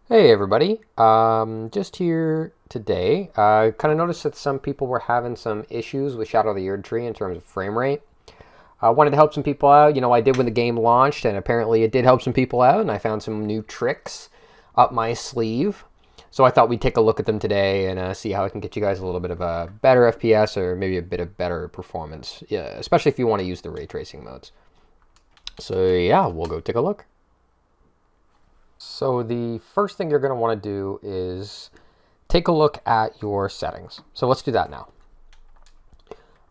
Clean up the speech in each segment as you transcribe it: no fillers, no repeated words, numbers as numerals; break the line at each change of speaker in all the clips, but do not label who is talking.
Hey everybody, just here today. I kind of noticed that some people were having some issues with Shadow of the Erdtree in terms of frame rate. I wanted to help some people out. I did when the game launched, and apparently it did help some people out, and I found some new tricks up my sleeve. So I thought we'd take a look at them today and see how I can get you guys a little bit of a better FPS or maybe a bit of better performance, yeah, especially if you want to use the ray tracing modes. So yeah, we'll go take a look. So the first thing you're going to want to do is take a look at your settings. So let's do that now.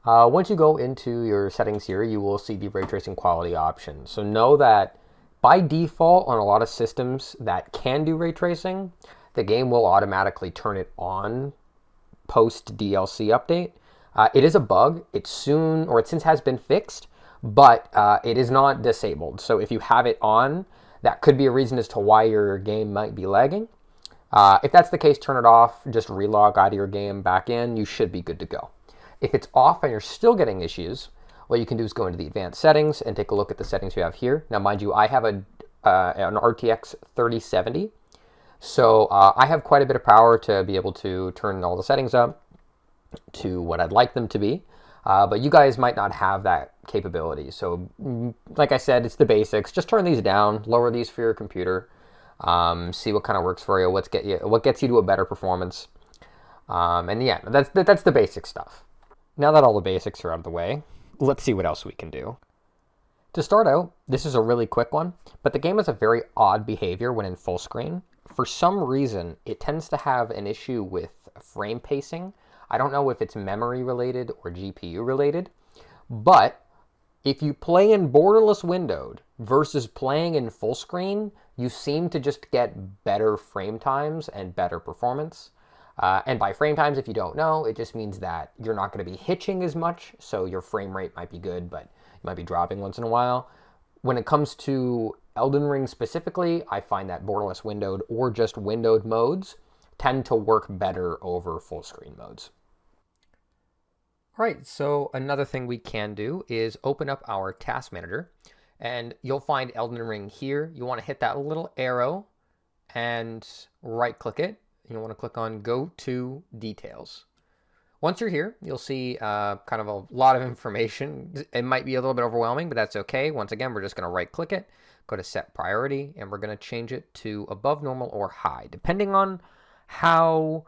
Once you go into your settings here, you will see the ray tracing quality option. So know that by default on a lot of systems that can do ray tracing, the game will automatically turn it on post DLC update. It is a bug. It since has been fixed, but it is not disabled. So if you have it on, that could be a reason as to why your game might be lagging. If that's the case, turn it off, just relog out of your game, back in, you should be good to go. If it's off and you're still getting issues, what you can do is go into the advanced settings and take a look at the settings you have here. Now, mind you, I have an RTX 3070, so I have quite a bit of power to be able to turn all the settings up to what I'd like them to be. But you guys might not have that capability. So like I said, it's the basics. Just turn these down, lower these for your computer, see what kind of works for you, what gets you to a better performance. And yeah, that's the basic stuff. Now that all the basics are out of the way, let's see what else we can do. To start out, this is a really quick one, but the game has a very odd behavior when in full screen. For some reason, it tends to have an issue with frame pacing. I don't know if it's memory related or GPU related, but if you play in borderless windowed versus playing in full screen, you seem to just get better frame times and better performance. And by frame times, if you don't know, it just means that you're not going to be hitching as much, so your frame rate might be good, but you might be dropping once in a while. When it comes to Elden Ring specifically, I find that borderless windowed or just windowed modes tend to work better over full screen modes. All right, so another thing we can do is open up our task manager, and you'll find Elden Ring here. You want to hit that little arrow and right click it. You want to click on Go to Details. Once you're here, you'll see kind of a lot of information. It might be a little bit overwhelming, but that's okay. Once again, we're just going to right click it, go to Set Priority, and we're going to change it to above normal or high, depending on how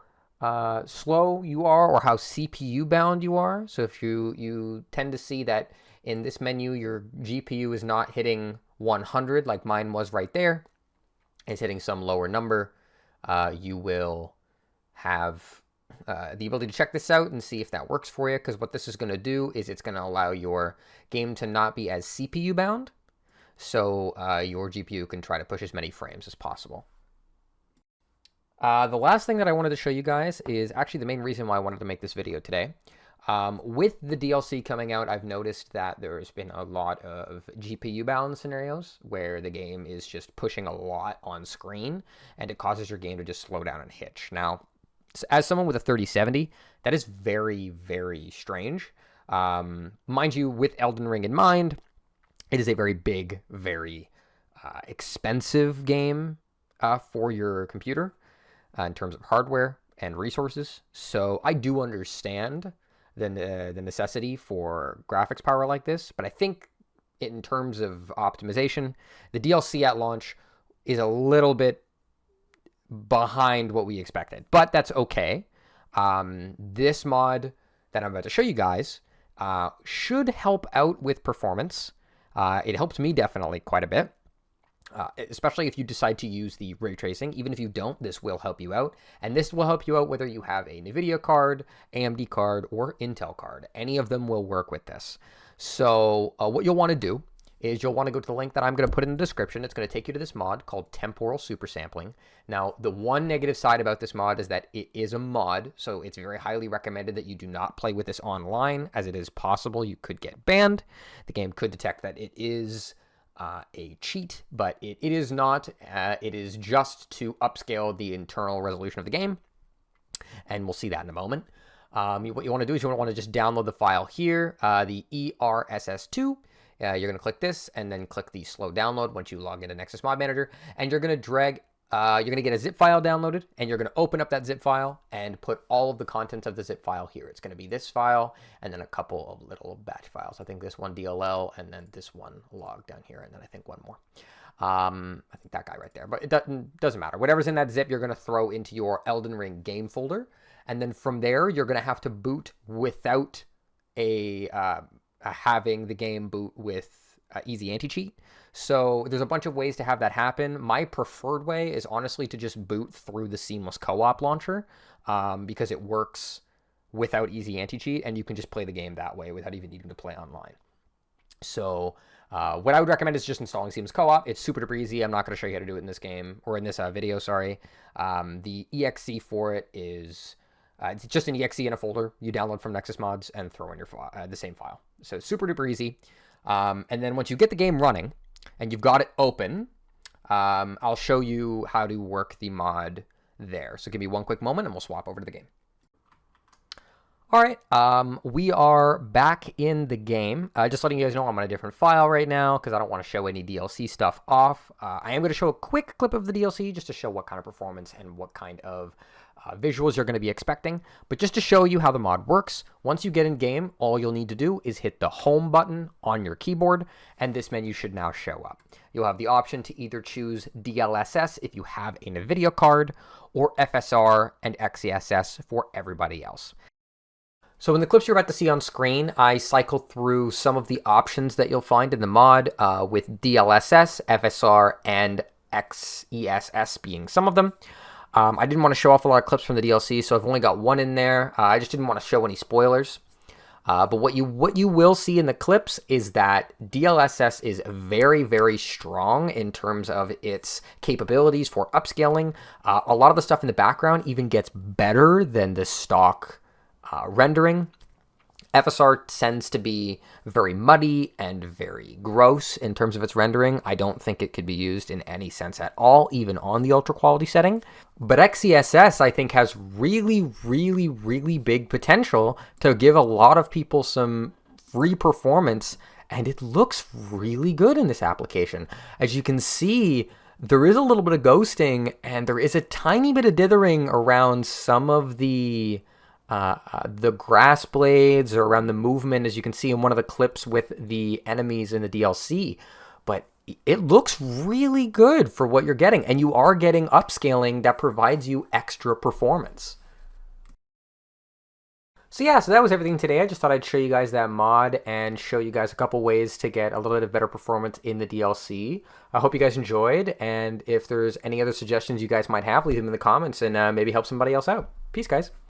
slow you are or how CPU bound you are. So if you tend to see that in this menu, your GPU is not hitting 100 like mine was right there, it's hitting some lower number, you will have the ability to check this out and see if that works for you, because what this is going to do is it's going to allow your game to not be as CPU bound, so your GPU can try to push as many frames as possible. The last thing that I wanted to show you guys is actually the main reason why I wanted to make this video today. With the DLC coming out, I've noticed that there's been a lot of GPU bound scenarios where the game is just pushing a lot on screen and it causes your game to just slow down and hitch. Now, as someone with a 3070, that is very, very strange. Mind you, with Elden Ring in mind, it is a very big, very expensive game for your computer in terms of hardware and resources. So I do understand the necessity for graphics power like this, but I think in terms of optimization, the DLC at launch is a little bit behind what we expected, but that's okay. This mod that I'm about to show you guys should help out with performance. It helped me definitely quite a bit. Especially if you decide to use the ray tracing. Even if you don't, this will help you out. And this will help you out whether you have a NVIDIA card, AMD card, or Intel card. Any of them will work with this. So what you'll want to do is you'll want to go to the link that I'm going to put in the description. It's going to take you to this mod called Temporal Supersampling. Now, the one negative side about this mod is that it is a mod, so it's very highly recommended that you do not play with this online, as it is possible you could get banned. The game could detect that it is a cheat, but it is not. It is just to upscale the internal resolution of the game, and we'll see that in a moment. What you want to do is you want to just download the file here, the ERSS2. You're going to click this and then click the slow download once you log into XeSS Mod Manager, and you're going to drag you're going to get a zip file downloaded, and you're going to open up that zip file and put all of the contents of the zip file here. It's going to be this file and then a couple of little batch files. I think this one DLL and then this one log down here, and then I think one more. I think that guy right there, but it doesn't matter. Whatever's in that zip, you're going to throw into your Elden Ring game folder. And then from there, you're going to have to boot without having the game boot with easy anti-cheat. So there's a bunch of ways to have that happen. My preferred way is honestly to just boot through the seamless co-op launcher because it works without easy anti-cheat, and you can just play the game that way without even needing to play online. So what I would recommend is just installing seamless co-op. It's super duper easy. I'm not going to show you how to do it in this game or in this video, sorry. The exe for it is it's just an exe in a folder you download from XeSS Mods and throw in your the same file. So super duper easy. And then once you get the game running and you've got it open, I'll show you how to work the mod there. So give me one quick moment and we'll swap over to the game. All right, we are back in the game. Just letting you guys know I'm on a different file right now because I don't want to show any DLC stuff off. I am going to show a quick clip of the DLC just to show what kind of performance and what kind of visuals you're going to be expecting. But just to show you how the mod works, once you get in game, all you'll need to do is hit the home button on your keyboard, and this menu should now show up. You'll have the option to either choose DLSS if you have a NVIDIA card, or FSR and XeSS for everybody else. So in the clips you're about to see on screen, I cycled through some of the options that you'll find in the mod with DLSS, FSR, and XeSS being some of them. I didn't want to show off a lot of clips from the DLC, so I've only got one in there. I just didn't want to show any spoilers. But what you will see in the clips is that DLSS is very, very strong in terms of its capabilities for upscaling. A lot of the stuff in the background even gets better than the stock rendering. FSR tends to be very muddy and very gross in terms of its rendering. I don't think it could be used in any sense at all, even on the ultra quality setting. But XeSS, I think, has really, really, really big potential to give a lot of people some free performance, and it looks really good in this application. As you can see, there is a little bit of ghosting, and there is a tiny bit of dithering around some of the grass blades or around the movement, as you can see in one of the clips with the enemies in the DLC. But it looks really good for what you're getting, and you are getting upscaling that provides you extra performance. So yeah, so that was everything today. I just thought I'd show you guys that mod and show you guys a couple ways to get a little bit of better performance in the DLC. I hope you guys enjoyed, and if there's any other suggestions you guys might have, leave them in the comments and maybe help somebody else out. Peace, guys.